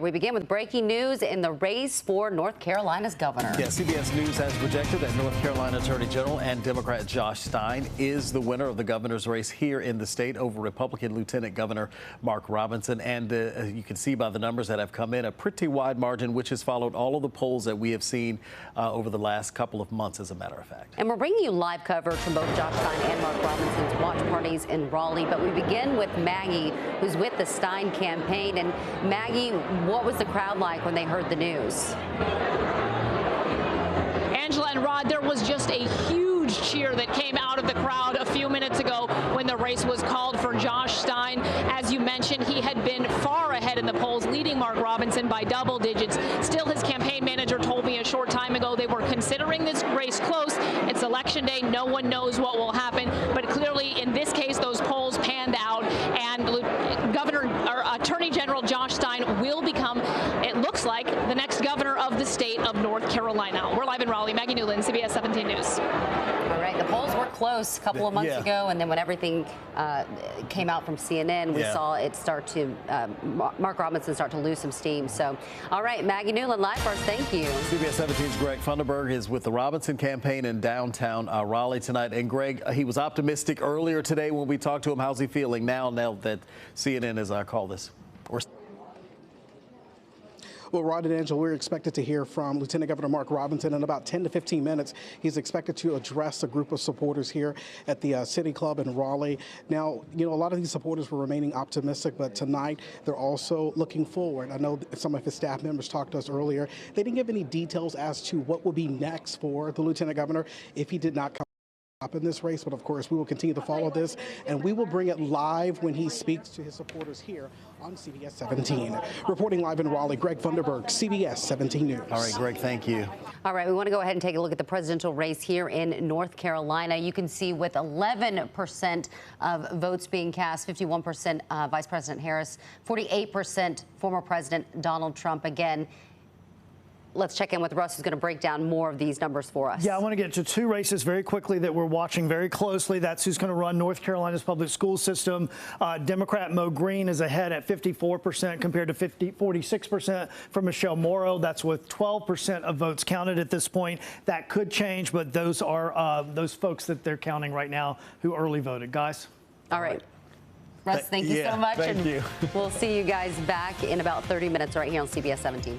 We begin with breaking news in the race for North Carolina's governor. Yeah, CBS News has projected that North Carolina Attorney General and Democrat Josh Stein is the winner of the governor's race here in the state over Republican Lieutenant Governor Mark Robinson. And you can see by the numbers that have come in, a pretty wide margin, which has followed all of the polls that we have seen over the last couple of months, as a matter of fact. And we're bringing you live coverage from both Josh Stein and Mark Robinson's watch parties in Raleigh. But we begin with Maggie, who's with the Stein campaign. And Maggie, what was the crowd like when they heard the news? Angela and Rod, there was just a huge cheer that came out of the crowd a few minutes ago when the race was called for Josh Stein. As you mentioned, he had been far ahead in the polls, leading Mark Robinson by double digits. Still, his campaign manager told me a short time ago they were considering this race close. It's election day. No one knows what will happen. But clearly, in this case, those polls panned out, and Attorney General Josh Stein will become, it looks like, the next governor of the state of North Carolina. We're live in Raleigh. Maggie Newland, CBS 17 News. All right, the polls were close a couple of months ago, and then when everything came out from CNN, we saw it start to, Mark Robinson start to lose some steam. So, all right, Maggie Newland, live for us. Thank you. CBS 17's Greg Funderburg is with the Robinson campaign in downtown Raleigh tonight. And Greg, he was optimistic earlier today when we talked to him. How's he feeling now that CNN has called this? Well, Rod and Angela, we're expected to hear from Lieutenant Governor Mark Robinson in about 10 to 15 minutes. He's expected to address a group of supporters here at the City Club in Raleigh. Now, you know, a lot of these supporters were remaining optimistic, but tonight they're also looking forward. I know some of his staff members talked to us earlier. They didn't give any details as to what will be next for the Lieutenant Governor if he did not come up in this race, but of course we will continue to follow this, and we will bring it live when he speaks to his supporters here on CBS 17. Reporting live in Raleigh, Greg Funderburg, CBS 17 News. All right, Greg, thank you. All right, we want to go ahead and take a look at the presidential race here in North Carolina. You can see with 11% of votes being cast, 51% Vice President Harris, 48% former President Donald Trump. Again, let's check in with Russ, who's going to break down more of these numbers for us. Yeah, I want to get to two races very quickly that we're watching very closely. That's who's going to run North Carolina's public school system. Democrat Mo Green is ahead at 54% compared to 46% for Michelle Morrow. That's with 12% of votes counted at this point. That could change, but those are those folks that they're counting right now who early voted. Guys? All right. Russ, thank you so much. Thank you. We'll see you guys back in about 30 minutes right here on CBS 17.